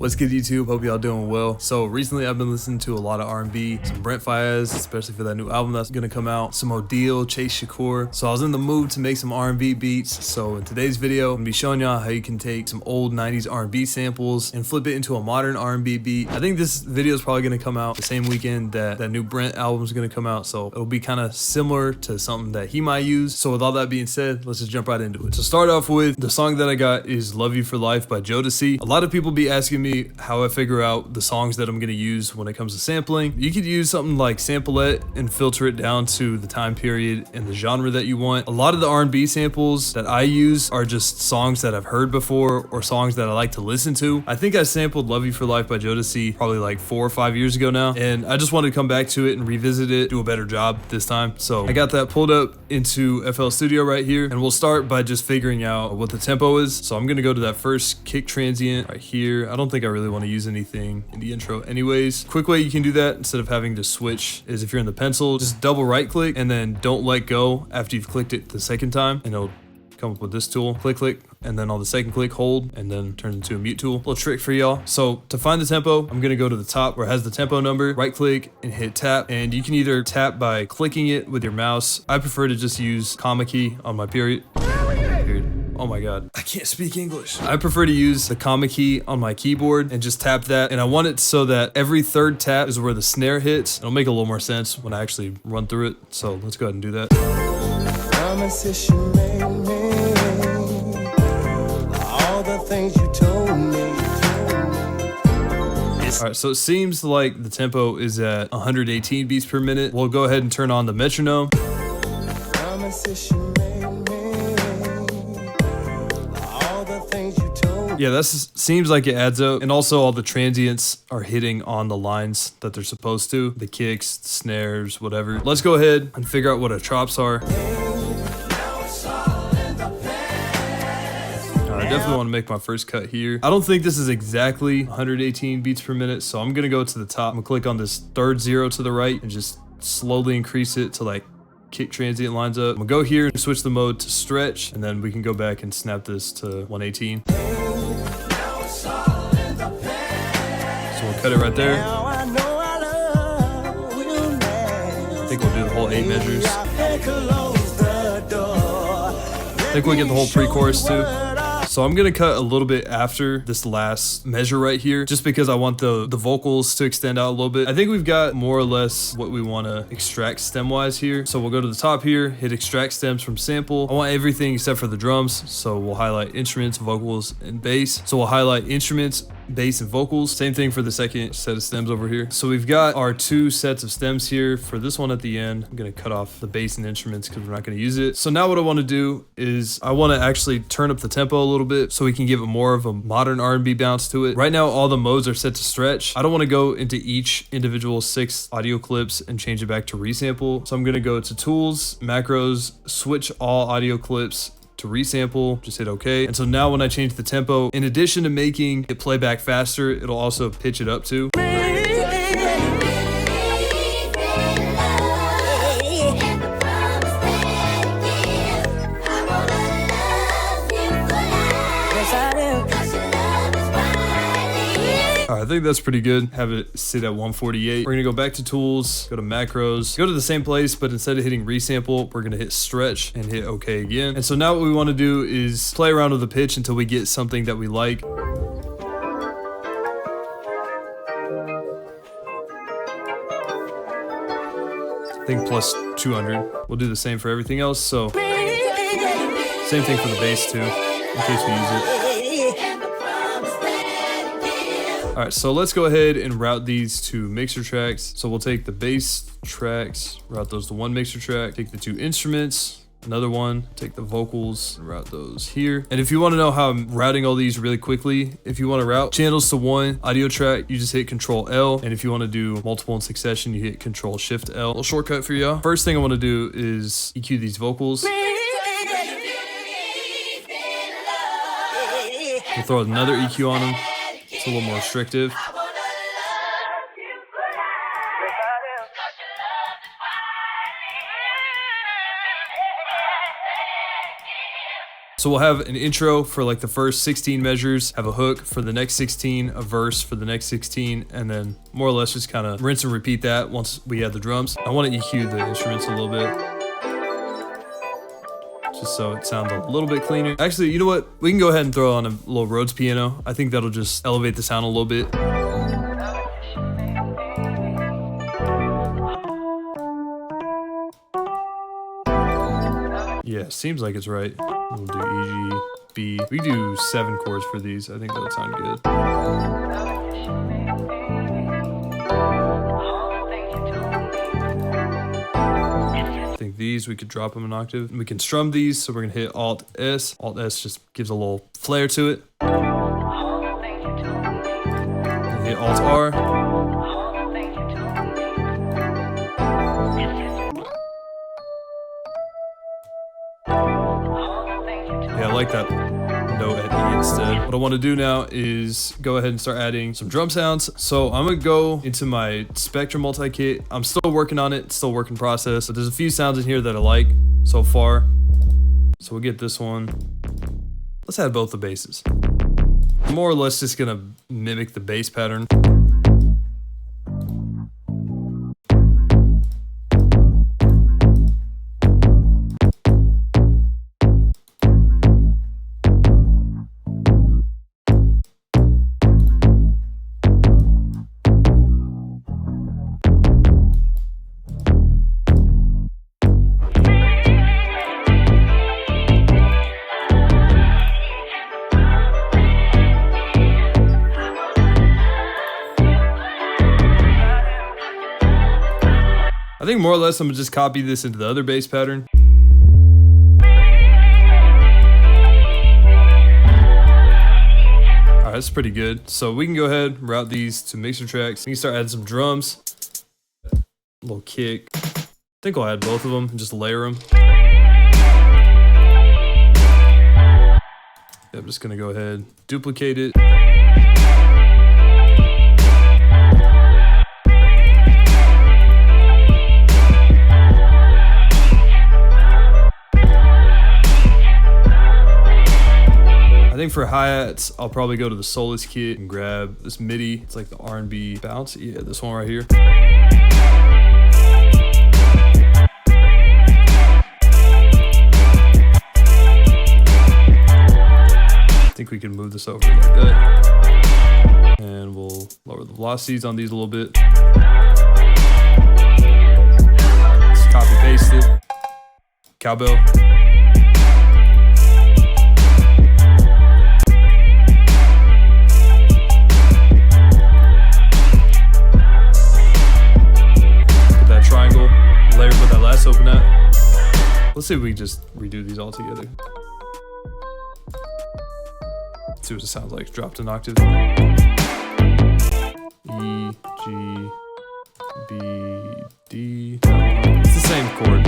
What's good, YouTube? Hope y'all doing well. So recently I've been listening to a lot of R&B, some Brent Faiyaz, especially for that new album that's gonna come out, some Odile, Chase Shakur. So I was in the mood to make some R&B beats. So in today's video, I'm gonna be showing y'all how you can take some old 90s R&B samples and flip it into a modern R&B beat. I think this video is probably gonna come out the same weekend that that new Brent album is gonna come out. So it'll be kind of similar to something that he might use. So with all that being said, let's just jump right into it. So start off with the song that I got is Love You for Life by Jodeci. A lot of people be asking me how I figure out the songs that I'm going to use when it comes to sampling. You could use something like Samplet and filter it down to the time period and the genre that you want. A lot of the R&B samples that I use are just songs that I've heard before or songs that I like to listen to. I think I sampled Love You for Life by Jodeci probably like 4 or 5 years ago now, and I just wanted to come back to it and revisit it, do a better job this time. So I got that pulled up into FL Studio right here, and we'll start by just figuring out what the tempo is. So I'm going to go to that first kick transient right here. I don't think I really want to use anything in the intro anyways. Quick way you can do that instead of having to switch is if you're in the pencil, just double right click and then don't let go after you've clicked it the second time, and it'll come up with this tool. Click, and then on the second click, hold, and then turns into a mute tool. Little trick for y'all. So to find the tempo, I'm gonna go to the top where it has the tempo number, right click and hit tap. And you can either tap by clicking it with your mouse. I prefer to just use comma key on my period. Oh my god, I can't speak English. I prefer to use the comma key on my keyboard and just tap that. And I want it so that every third tap is where the snare hits. It'll make a little more sense when I actually run through it. So let's go ahead and do that. All the things you told me. All right, so it seems like the tempo is at 118 beats per minute. We'll go ahead and turn on the metronome. Yeah, that seems like it adds up. And also all the transients are hitting on the lines that they're supposed to. The kicks, the snares, whatever. Let's go ahead and figure out what our chops are. I definitely want to make my first cut here. I don't think this is exactly 118 beats per minute, so I'm gonna go to the top. I'm gonna click on this third zero to the right and just slowly increase it to like kick transient lines up. I'm gonna go here and switch the mode to stretch, and then we can go back and snap this to 118. So we'll cut it right there. I think we'll do the whole 8 measures. I think we'll get the whole pre-chorus too. So I'm gonna cut a little bit after this last measure right here, just because I want the vocals to extend out a little bit. I think we've got more or less what we want to extract stem wise here. So we'll go to the top here, hit extract stems from sample. I want everything except for the drums. So we'll highlight instruments, vocals, and bass. So we'll highlight instruments, bass, and vocals. Same thing for the second set of stems over here. So we've got our 2 sets of stems here. For this one at the end, I'm gonna cut off the bass and instruments because we're not gonna use it. So now what I want to do is I want to actually turn up the tempo a little bit so we can give it more of a modern R&B bounce to it. Right now all the modes are set to stretch. I don't want to go into each individual 6 audio clips and change it back to resample. So I'm gonna go to tools, macros, switch all audio clips to resample, just hit OK. And so now when I change the tempo, in addition to making it play back faster, it'll also pitch it up too. I think that's pretty good. Have it sit at 148. We're gonna go back to tools, go to macros, go to the same place, but instead of hitting resample, we're gonna hit stretch and hit OK again. And so now what we want to do is play around with the pitch until we get something that we like. I think plus 200. We'll do the same for everything else. So same thing for the bass too, in case we use it. All right, so let's go ahead and route these to mixer tracks. So we'll take the bass tracks, route those to 1 mixer track, take the 2 instruments, another one, take the vocals, and route those here. And if you want to know how I'm routing all these really quickly, if you want to route channels to 1 audio track, you just hit Control L. And if you want to do multiple in succession, you hit Control Shift L. A little shortcut for y'all. First thing I want to do is EQ these vocals. We'll throw another EQ on them. It's a little more restrictive. So we'll have an intro for like the first 16 measures, have a hook for the next 16, a verse for the next 16, and then more or less just kind of rinse and repeat that once we add the drums. I want to EQ the instruments a little bit, just so it sounds a little bit cleaner. Actually, you know what? We can go ahead and throw on a little Rhodes piano. I think that'll just elevate the sound a little bit. Yeah, seems like it's right. We'll do E, G, B. We do 7 chords for these. I think that would sound good. I think these, we could drop them an octave. We can strum these, so we're gonna hit Alt S. Alt S just gives a little flair to it. And hit Alt R. Yeah, I like that note at E instead. What I want to do now is go ahead and start adding some drum sounds. So I'm gonna go into my Spectrum multi-kit. I'm still working on it, still work in process. But there's a few sounds in here that I like so far. So we'll get this one. Let's add both the basses. I'm more or less just gonna mimic the bass pattern. I think more or less I'm gonna just copy this into the other bass pattern. Alright, that's pretty good. So we can go ahead and route these to mixer tracks. We can start adding some drums. A little kick. I think I'll add both of them and just layer them. Yeah, I'm just gonna go ahead, duplicate it. I think for hi-hats, I'll probably go to the Solus kit and grab this MIDI. It's like the R&B bounce. Yeah, this one right here. I think we can move this over like that. And we'll lower the velocities on these a little bit. Just copy paste it. Cowbell. Open that. Let's see if we can just redo these all together. Let's see what it sounds like. Dropped an octave. E, G, B, D. It's the same chord.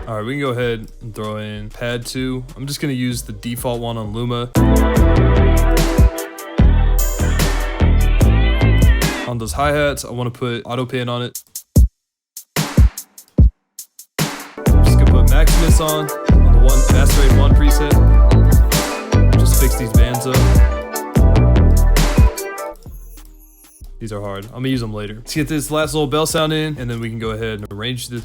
All right, we can go ahead and throw in pad 2. I'm just gonna use the default one on Luma. On those hi-hats, I wanna put auto pin on it. I'm just gonna put Maximus on the one master rate 1 preset. Just fix these bands up. These are hard. I'm gonna use them later. Let's get this last little bell sound in, and then we can go ahead and arrange this.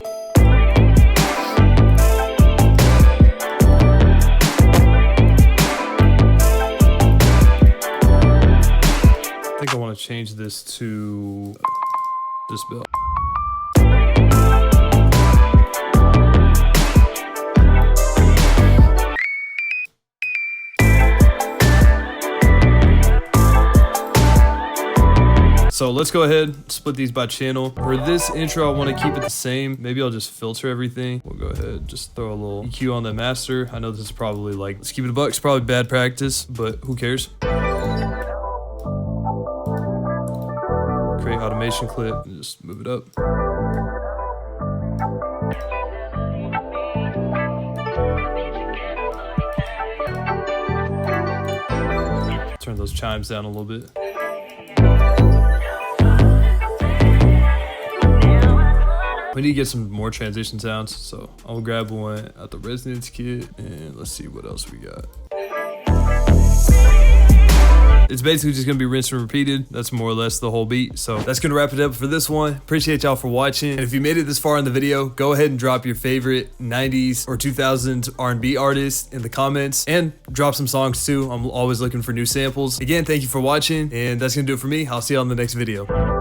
I think I want to change this to this bell. So let's go ahead, split these by channel. For this intro, I want to keep it the same. Maybe I'll just filter everything. We'll go ahead, just throw a little EQ on the master. I know this is probably like, let's keep it a buck. It's probably bad practice, but who cares? Create automation clip and just move it up. Turn those chimes down a little bit. We need to get some more transition sounds, so I'll grab one at the resonance kit, and let's see what else we got. It's basically just gonna be rinsed and repeated. That's more or less the whole beat. So that's gonna wrap it up for this one. Appreciate y'all for watching. And if you made it this far in the video, go ahead and drop your favorite 90s or 2000s R&B artists in the comments, and drop some songs too. I'm always looking for new samples. Again, thank you for watching, and that's gonna do it for me. I'll see you on the next video.